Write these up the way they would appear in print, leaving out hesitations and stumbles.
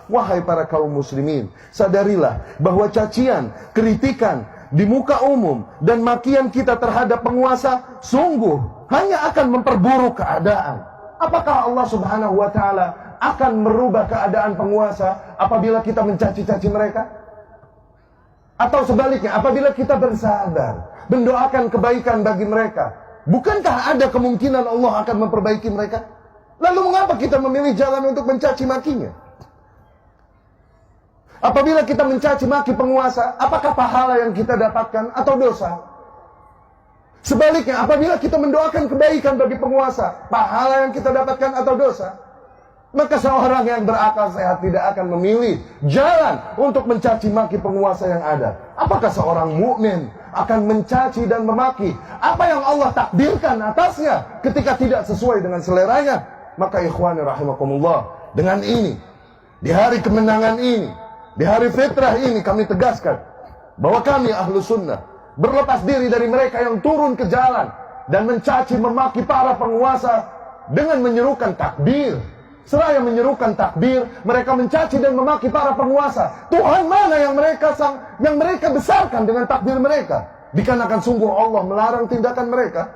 Wahai para kaum muslimin, sadarilah bahwa cacian, kritikan di muka umum dan makian kita terhadap penguasa sungguh hanya akan memperburuk keadaan. Apakah Allah Subhanahu wa taala akan merubah keadaan penguasa apabila kita mencaci-caci mereka? Atau sebaliknya, apabila kita bersabar, mendoakan kebaikan bagi mereka, bukankah ada kemungkinan Allah akan memperbaiki mereka? Lalu mengapa kita memilih jalan untuk mencaci makinya? Apabila kita mencaci maki penguasa, apakah pahala yang kita dapatkan atau dosa? Sebaliknya, apabila kita mendoakan kebaikan bagi penguasa, pahala yang kita dapatkan atau dosa? Maka seorang yang berakal sehat tidak akan memilih jalan untuk mencaci maki penguasa yang ada. Apakah seorang mukmin akan mencaci dan memaki apa yang Allah takdirkan atasnya ketika tidak sesuai dengan seleranya? Maka ikhwani rahimakumullah, dengan ini, di hari kemenangan ini, di hari fitrah ini, kami tegaskan bahwa kami ahlu sunnah berlepas diri dari mereka yang turun ke jalan dan mencaci memaki para penguasa dengan menyerukan takbir. Seraya menyerukan takbir, mereka mencaci dan memaki para penguasa. Tuhan mana yang mereka besarkan dengan takbir mereka? Dikarenakan sungguh Allah melarang tindakan mereka.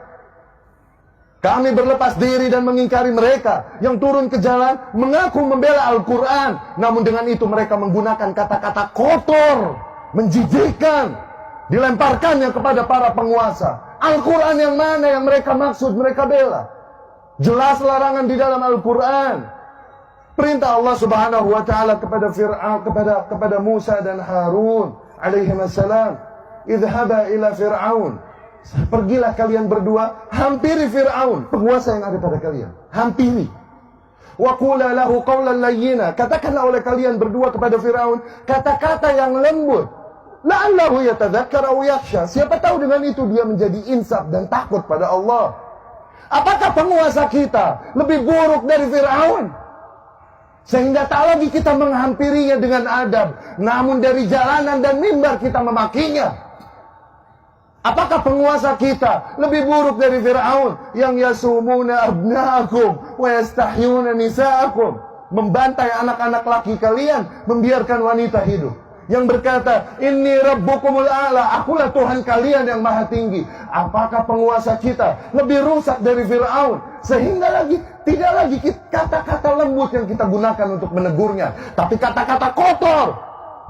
Kami berlepas diri dan mengingkari mereka yang turun ke jalan mengaku membela Al-Quran, namun dengan itu mereka menggunakan kata-kata kotor, menjijikkan, dilemparkannya kepada para penguasa. Al-Quran yang mana yang mereka maksud, mereka bela? Jelas larangan di dalam Al-Quran. Perintah Allah Subhanahu wa taala kepada Fir'aun, kepada Musa dan Harun alaihissalam, idhaba ila Fir'aun. Pergilah kalian berdua, hampiri Fir'aun, penguasa yang ada pada kalian. Hampiri. Wa qula lahu qawlan layyina. Katakanlah oleh kalian berdua kepada Fir'aun kata-kata yang lembut. La'allahu yatadzakkar aw yakhsha. Siapa tahu dengan itu dia menjadi insaf dan takut pada Allah. Apakah penguasa kita lebih buruk dari Fir'aun? Sehingga tak lagi kita menghampirinya dengan adab, namun dari jalanan dan mimbar kita memakinya. Apakah penguasa kita lebih buruk dari Fir'aun yang yasumuna abna'akum wa yastahyuna nisa'akum, membantai anak-anak laki kalian, membiarkan wanita hidup, yang berkata inni rabbukumul a'la, akulah Tuhan kalian yang maha tinggi? Apakah penguasa kita lebih rusak dari Fir'aun sehingga tidak lagi kata-kata lembut yang kita gunakan untuk menegurnya, tapi kata-kata kotor,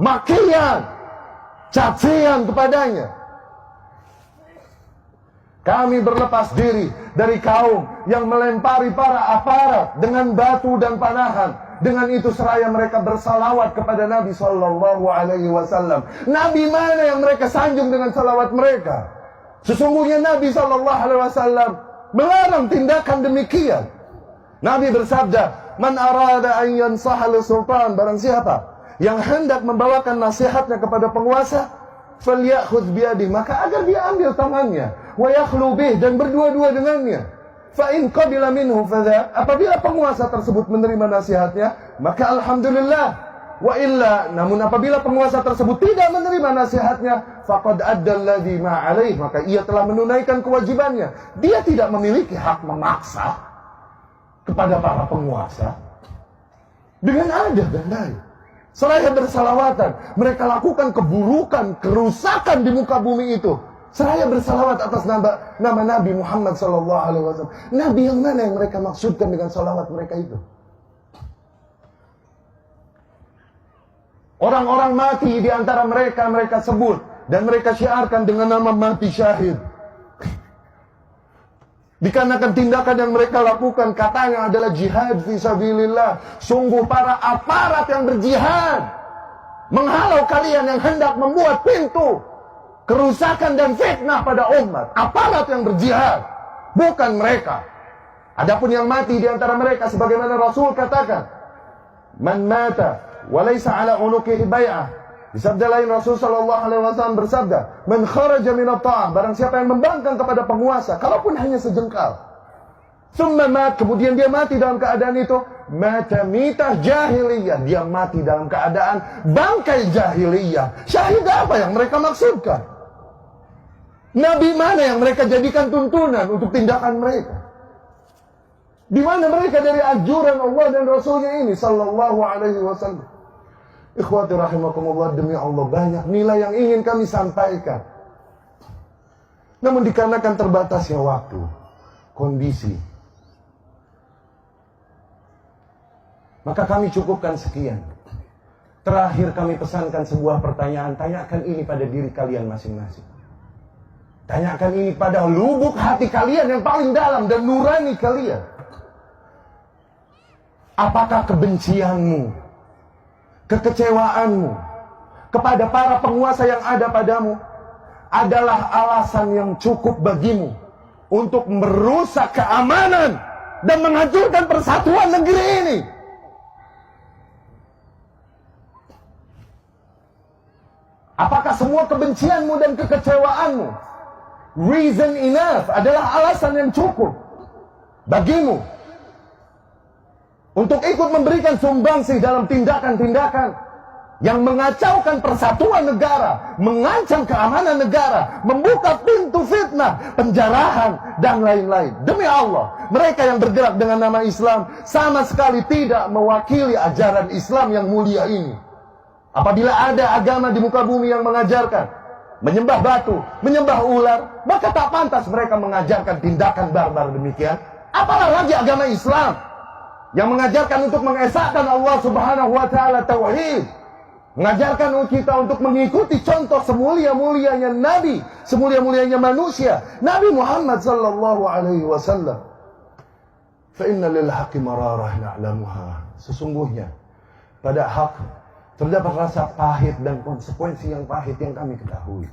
makian, cacian kepadanya? Kami berlepas diri dari kaum yang melempari para aparat dengan batu dan panahan. Dengan itu seraya mereka bersalawat kepada Nabi Sallallahu Alaihi Wasallam. Nabi mana yang mereka sanjung dengan salawat mereka? Sesungguhnya Nabi Sallallahu Alaihi Wasallam melarang tindakan demikian. Nabi bersabda, "Man arada an yansaha lis-sultan," barang siapa yang hendak membawakan nasihatnya kepada penguasa, falyakhudh biyadihi, maka agar dia ambil tangannya, wa yakhlu bih, dan berdua-dua dengannya. Fa in qabila minhu fadha, apabila penguasa tersebut menerima nasihatnya, maka alhamdulillah. Wa illa, namun apabila penguasa tersebut tidak menerima nasihatnya, faqad adda alladhi ma alaih, maka ia telah menunaikan kewajibannya. Dia tidak memiliki hak memaksa kepada para penguasa dengan adab dan baik. Seraya bersalawatan, mereka lakukan keburukan, kerusakan di muka bumi itu. Seraya bersalawat atas nama Nabi Muhammad SAW. Nabi yang mana yang mereka maksudkan dengan salawat mereka itu? Orang-orang mati di antara mereka, mereka sebut dan mereka syiarkan dengan nama mati syahid. Dikarenakan tindakan yang mereka lakukan katanya adalah jihad fisabilillah. Sungguh para aparat yang berjihad menghalau kalian yang hendak membuat pintu kerusakan dan fitnah pada umat. Aparat yang berjihad, bukan mereka. Adapun yang mati di antara mereka, sebagaimana Rasul katakan, man mata walaysa ala unuqihi bai'ah. Di sabda lain Rasul sallallahu alaihi wasallam bersabda, man kharaja min at-ta'ah, barang siapa yang membangkang kepada penguasa, kalaupun hanya sejengkal, summa mat, kemudian dia mati dalam keadaan itu, mata mitah jahiliyah, dia mati dalam keadaan bangkai jahiliyah. Syahid apa yang mereka maksudkan? Nabi mana yang mereka jadikan tuntunan untuk tindakan mereka? Di mana mereka dari anjuran Allah dan Rasulnya ini sallallahu alaihi wasallam? Ikhwati rahimakumullah, demi Allah banyak nilai yang ingin kami sampaikan. Namun dikarenakan terbatasnya waktu, kondisi, maka kami cukupkan sekian. Terakhir kami pesankan sebuah pertanyaan. Tanyakan ini pada diri kalian masing-masing. Tanyakan ini pada lubuk hati kalian yang paling dalam dan nurani kalian. Apakah kebencianmu, kekecewaanmu kepada para penguasa yang ada padamu adalah alasan yang cukup bagimu untuk merusak keamanan dan menghancurkan persatuan negeri ini? Apakah semua kebencianmu dan kekecewaanmu reason enough, adalah alasan yang cukup bagimu untuk ikut memberikan sumbangsih dalam tindakan-tindakan yang mengacaukan persatuan negara, mengancam keamanan negara, membuka pintu fitnah, penjarahan, dan lain-lain? Demi Allah, mereka yang bergerak dengan nama Islam sama sekali tidak mewakili ajaran Islam yang mulia ini. Apabila ada agama di muka bumi yang mengajarkan menyembah batu, menyembah ular, maka tak pantas mereka mengajarkan tindakan barbar demikian. Apalah lagi agama Islam yang mengajarkan untuk mengesahkan Allah Subhanahu wa taala tauhid, mengajarkan kita untuk mengikuti contoh semulia-mulianya Nabi, semulia-mulianya manusia, Nabi Muhammad sallallahu alaihi wasallam. Fa inna lil haqqi mararah na'lamuha. Sesungguhnya pada hak terdapat rasa pahit dan konsekuensi yang pahit yang kami ketahui.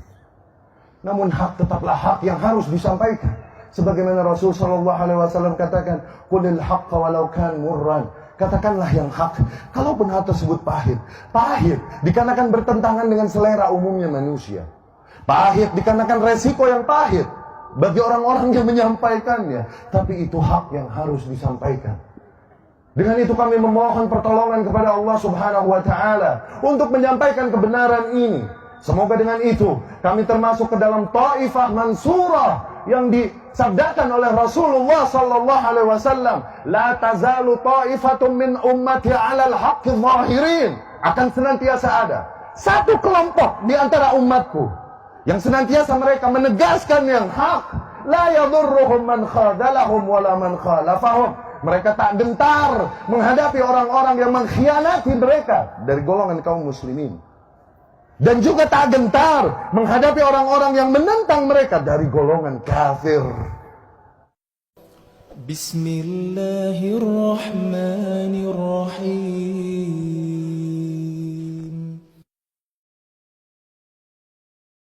Namun hak tetaplah hak yang harus disampaikan. Sebagaimana Rasul sallallahu alaihi wasallam katakan, "Qulil haqqa walau kan murran." Katakanlah yang hak, kalaupun hal tersebut pahit. Pahit dikarenakan bertentangan dengan selera umumnya manusia. Pahit dikarenakan resiko yang pahit bagi orang-orang yang menyampaikannya. Tapi itu hak yang harus disampaikan. Dengan itu kami memohon pertolongan kepada Allah Subhanahu wa taala untuk menyampaikan kebenaran ini. Semoga dengan itu kami termasuk ke dalam taifah mansurah yang disabdakan oleh Rasulullah sallallahu alaihi wasallam, la tazalu taifatun min ummati 'alal haqqi zahirin. Akan senantiasa ada satu kelompok di antara umatku yang senantiasa mereka menegaskan yang hak, la yadurruhum man khadalahum wala man khalafahum. Mereka tak gentar menghadapi orang-orang yang mengkhianati mereka dari golongan kaum muslimin. Dan juga tak gentar menghadapi orang-orang yang menentang mereka dari golongan kafir. Bismillahirrahmanirrahim.